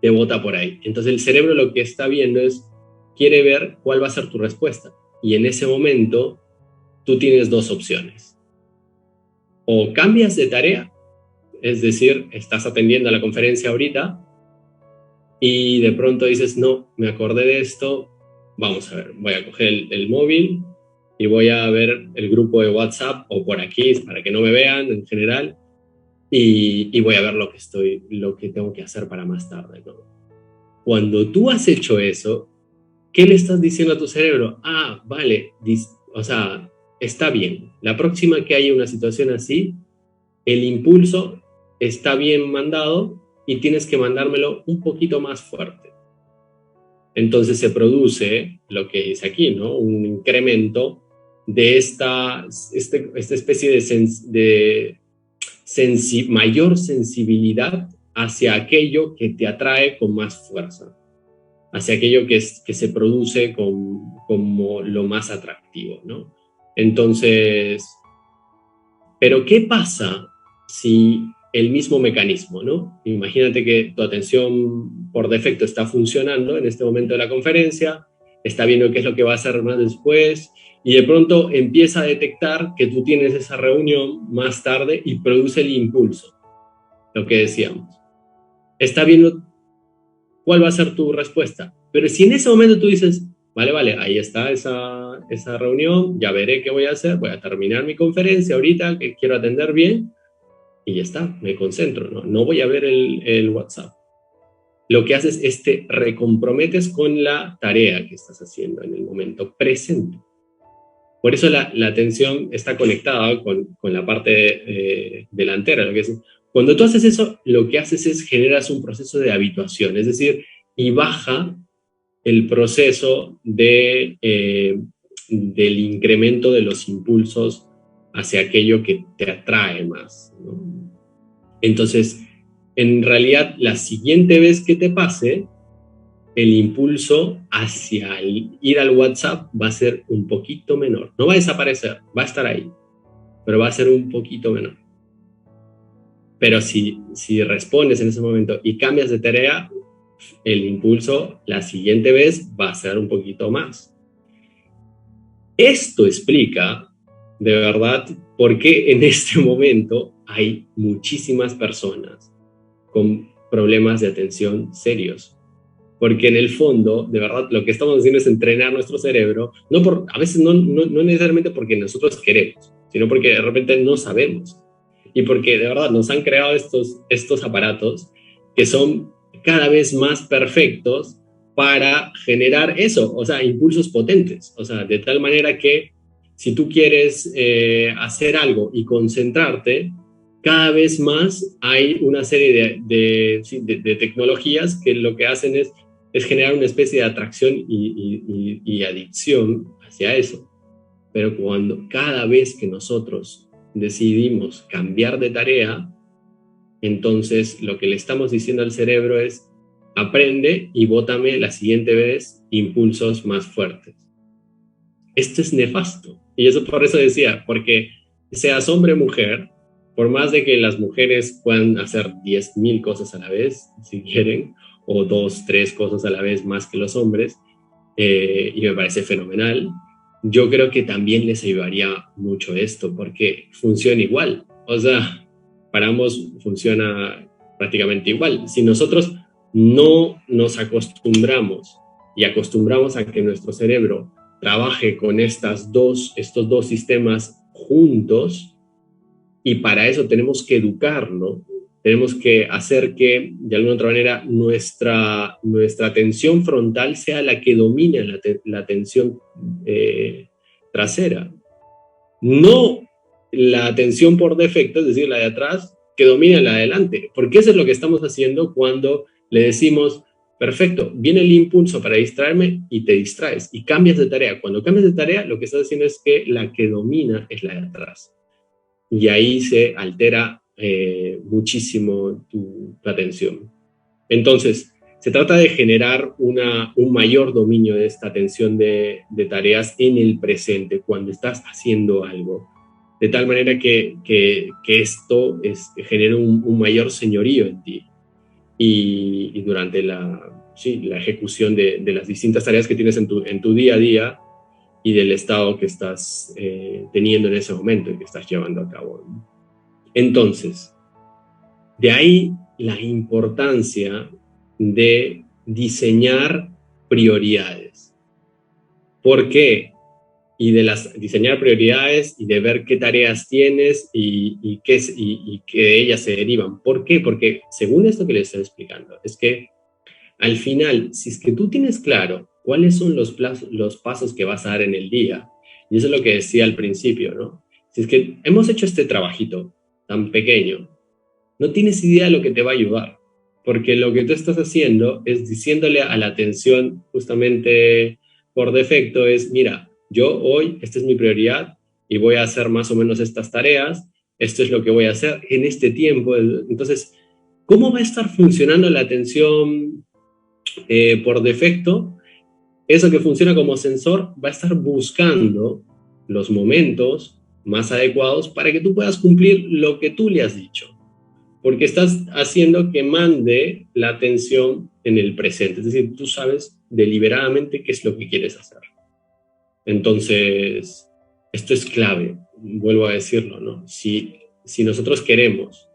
te bota por ahí. Entonces el cerebro lo que está viendo quiere ver cuál va a ser tu respuesta. Y en ese momento tú tienes dos opciones. O cambias de tarea, es decir, estás atendiendo a la conferencia ahorita y de pronto dices, no, me acordé de esto, vamos a ver, voy a coger el móvil y voy a ver el grupo de WhatsApp o por aquí para que no me vean en general y voy a ver lo que tengo que hacer para más tarde, ¿no? Cuando tú has hecho eso, ¿qué le estás diciendo a tu cerebro? Ah, vale, o sea, está bien. La próxima que haya una situación así, el impulso está bien mandado y tienes que mandármelo un poquito más fuerte. Entonces se produce lo que dice aquí, ¿no? Un incremento de esta especie de mayor sensibilidad hacia aquello que te atrae con más fuerza, hacia aquello que se produce como lo más atractivo, ¿no? Entonces, ¿pero qué pasa si el mismo mecanismo, ¿no? Imagínate que tu atención por defecto está funcionando en este momento de la conferencia, está viendo qué es lo que va a hacer más después, y de pronto empieza a detectar que tú tienes esa reunión más tarde y produce el impulso, lo que decíamos. Está viendo cuál va a ser tu respuesta. Pero si en ese momento tú dices, vale, ahí está esa reunión, ya veré qué voy a hacer, voy a terminar mi conferencia ahorita, que quiero atender bien, y ya está, me concentro, no voy a ver el WhatsApp. Lo que haces es te recomprometes con la tarea que estás haciendo en el momento presente. Por eso la atención está conectada con la parte delantera. Lo que es, cuando tú haces eso, lo que haces es generas un proceso de habituación, es decir, y baja el proceso del incremento de los impulsos hacia aquello que te atrae más, ¿no? Entonces, en realidad, la siguiente vez que te pase, el impulso hacia ir al WhatsApp va a ser un poquito menor. No va a desaparecer, va a estar ahí, pero va a ser un poquito menor. Pero si respondes en ese momento y cambias de tarea, el impulso la siguiente vez va a ser un poquito más. Esto explica, de verdad, por qué en este momento hay muchísimas personas con problemas de atención serios. Porque en el fondo, de verdad, lo que estamos haciendo es entrenar nuestro cerebro, a veces no necesariamente porque nosotros queremos, sino porque de repente no sabemos. Y porque de verdad nos han creado estos aparatos que son cada vez más perfectos para generar eso, o sea, impulsos potentes. O sea, de tal manera que si tú quieres hacer algo y concentrarte, cada vez más hay una serie de tecnologías que lo que hacen es generar una especie de atracción y adicción hacia eso. Pero cada vez que nosotros decidimos cambiar de tarea, entonces lo que le estamos diciendo al cerebro es, aprende y bótame la siguiente vez impulsos más fuertes. Esto es nefasto. Y eso por eso decía, porque seas hombre o mujer, por más de que las mujeres puedan hacer 10,000 cosas a la vez, si quieren, o 2, 3 cosas a la vez más que los hombres, y me parece fenomenal, yo creo que también les ayudaría mucho esto, porque funciona igual. O sea, para ambos funciona prácticamente igual. Si nosotros no nos acostumbramos y acostumbramos a que nuestro cerebro trabaje con estos dos sistemas juntos, y para eso tenemos que educarlo, tenemos que hacer que, de alguna otra manera, nuestra atención frontal sea la que domine la atención trasera. No la atención por defecto, es decir, la de atrás, que domina la de adelante. Porque eso es lo que estamos haciendo cuando le decimos, perfecto, viene el impulso para distraerme y te distraes y cambias de tarea. Cuando cambias de tarea, lo que estás haciendo es que la que domina es la de atrás. Y ahí se altera muchísimo tu atención. Entonces, se trata de generar un mayor dominio de esta atención de tareas en el presente, cuando estás haciendo algo, de tal manera que esto genere un mayor señorío en ti. Y durante la ejecución de las distintas tareas que tienes en tu día a día, y del estado que estás teniendo en ese momento y que estás llevando a cabo. Entonces, de ahí la importancia de diseñar prioridades. ¿Por qué? Y de diseñar prioridades y de ver qué tareas tienes y que de ellas se derivan. ¿Por qué? Porque según esto que les estoy explicando, es que al final, si es que tú tienes claro cuáles son los pasos que vas a dar en el día, y eso es lo que decía al principio, ¿no? Si es que hemos hecho este trabajito tan pequeño, no tienes idea de lo que te va a ayudar, porque lo que tú estás haciendo es diciéndole a la atención justamente por defecto es, mira, yo hoy, esta es mi prioridad y voy a hacer más o menos estas tareas, esto es lo que voy a hacer en este tiempo. Entonces, ¿cómo va a estar funcionando la atención por defecto? Eso que funciona como sensor va a estar buscando los momentos más adecuados para que tú puedas cumplir lo que tú le has dicho, porque estás haciendo que mande la atención en el presente, es decir, tú sabes deliberadamente qué es lo que quieres hacer. Entonces, esto es clave, vuelvo a decirlo, ¿no? Si nosotros queremos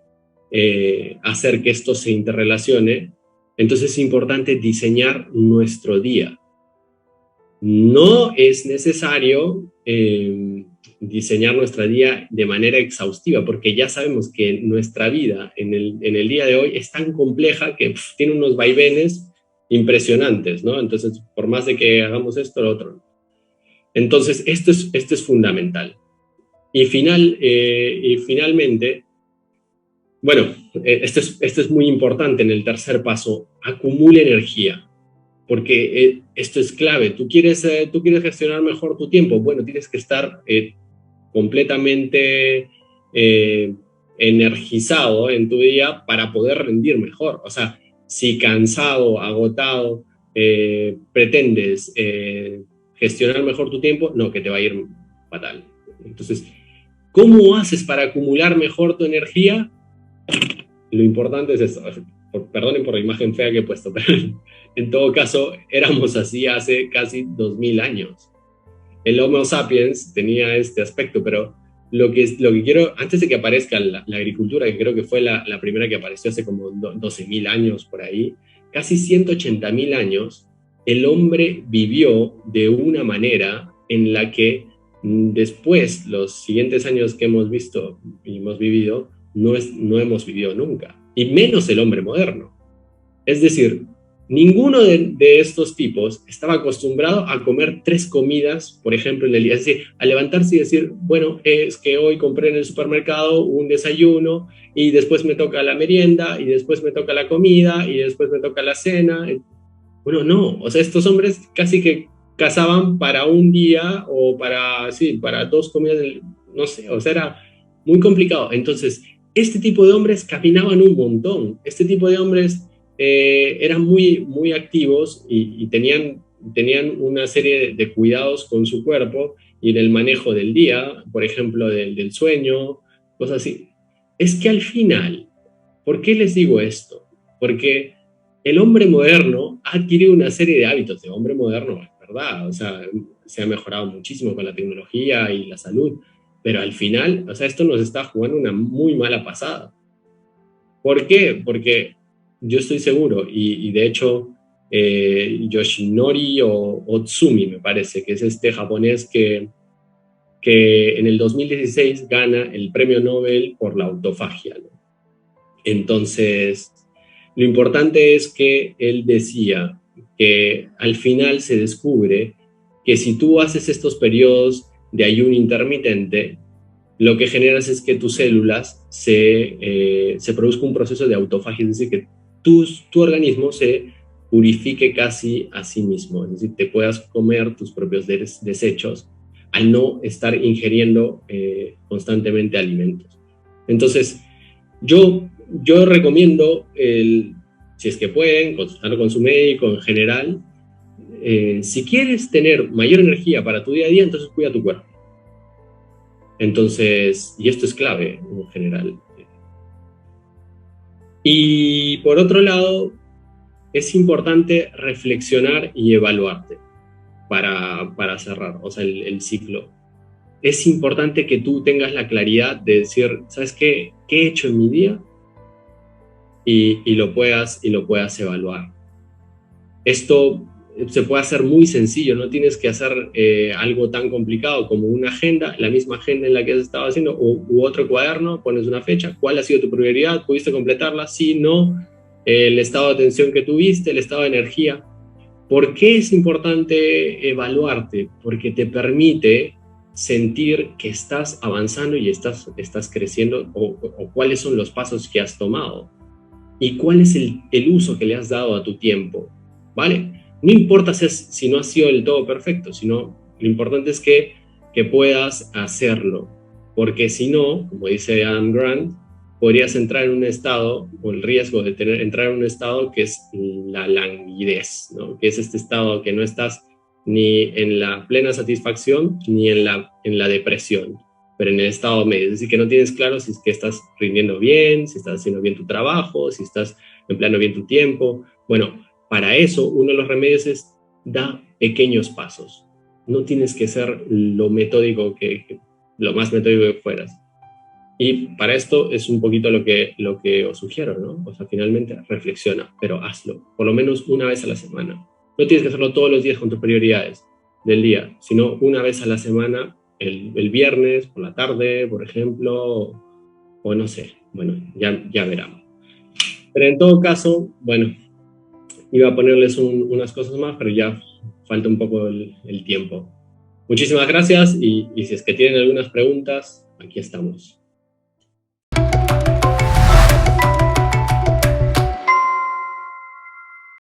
hacer que esto se interrelacione, entonces es importante diseñar nuestro día. No es necesario diseñar nuestra día de manera exhaustiva, porque ya sabemos que nuestra vida en el día de hoy es tan compleja que tiene unos vaivenes impresionantes, ¿no? Entonces, por más de que hagamos esto o lo otro. Entonces, esto es fundamental. Y finalmente, bueno, esto es muy importante en el tercer paso, acumule energía. Porque esto es clave. Tú quieres gestionar mejor tu tiempo. Bueno, tienes que estar completamente energizado en tu día para poder rendir mejor. O sea, si cansado, agotado, pretendes gestionar mejor tu tiempo, no, que te va a ir fatal. Entonces, ¿cómo haces para acumular mejor tu energía? Lo importante es eso. Perdonen por la imagen fea que he puesto, pero en todo caso éramos así hace casi 2000 años. El Homo sapiens tenía este aspecto, pero lo que quiero, antes de que aparezca la agricultura, que creo que fue la primera que apareció hace como 12.000 años por ahí, casi 180.000 años, el hombre vivió de una manera en la que después, los siguientes años que hemos visto y hemos vivido, no hemos vivido nunca, y menos el hombre moderno. Es decir, ninguno de estos tipos estaba acostumbrado a comer 3 comidas, por ejemplo, en el día. Es decir, a levantarse y decir, bueno, es que hoy compré en el supermercado un desayuno y después me toca la merienda y después me toca la comida y después me toca la cena. Bueno, no, o sea, estos hombres casi que cazaban para un día o para 2 comidas, no sé, o sea, era muy complicado. Entonces, este tipo de hombres caminaban un montón, este tipo de hombres eran muy, muy activos y tenían una serie de cuidados con su cuerpo y en el manejo del día, por ejemplo, del sueño, cosas así. Es que al final, ¿por qué les digo esto? Porque el hombre moderno ha adquirido una serie de hábitos de hombre moderno, es verdad, o sea, se ha mejorado muchísimo con la tecnología y la salud, pero al final, o sea, esto nos está jugando una muy mala pasada. ¿Por qué? Porque yo estoy seguro, y de hecho Yoshinori Otsumi, me parece, que es este japonés que en el 2016 gana el premio Nobel por la autofagia, ¿no? Entonces, lo importante es que él decía que al final se descubre que si tú haces estos periodos de ayuno intermitente, lo que generas es que tus células se produzca un proceso de autofagia, es decir, que tu organismo se purifique casi a sí mismo, es decir, te puedas comer tus propios desechos al no estar ingiriendo constantemente alimentos. Entonces, yo recomiendo, si es que pueden, consultar con su médico en general. Si quieres tener mayor energía para tu día a día, entonces cuida tu cuerpo. Entonces, y esto es clave en general. Y por otro lado, es importante reflexionar y evaluarte para cerrar, o sea, el ciclo. Es importante que tú tengas la claridad de decir, ¿sabes qué? ¿Qué he hecho en mi día? Y lo puedas evaluar. Esto se puede hacer muy sencillo, no tienes que hacer algo tan complicado como una agenda, la misma agenda en la que has estado haciendo, u otro cuaderno, pones una fecha, cuál ha sido tu prioridad, pudiste completarla, si no, el estado de atención que tuviste, el estado de energía. ¿Por qué es importante evaluarte? Porque te permite sentir que estás avanzando y estás creciendo, o cuáles son los pasos que has tomado y cuál es el uso que le has dado a tu tiempo, ¿vale? No importa si no ha sido del todo perfecto, sino lo importante es que puedas hacerlo, porque si no, como dice Adam Grant, podrías entrar en un estado, o el riesgo de entrar en un estado que es la languidez, ¿no? Que es este estado que no estás ni en la plena satisfacción ni en la depresión, pero en el estado medio, es decir, que no tienes claro si es que estás rindiendo bien, si estás haciendo bien tu trabajo, si estás empleando bien tu tiempo. Bueno, para eso uno de los remedios es da pequeños pasos. No tienes que ser lo lo más metódico que fueras. Y para esto es un poquito lo que os sugiero, ¿no? O sea, finalmente reflexiona, pero hazlo, por lo menos una vez a la semana. No tienes que hacerlo todos los días con tus prioridades del día, sino una vez a la semana, el viernes, por la tarde, por ejemplo, o no sé, bueno, ya veremos. Pero en todo caso, bueno, iba a ponerles unas cosas más, pero ya falta un poco el tiempo. Muchísimas gracias y si es que tienen algunas preguntas, aquí estamos.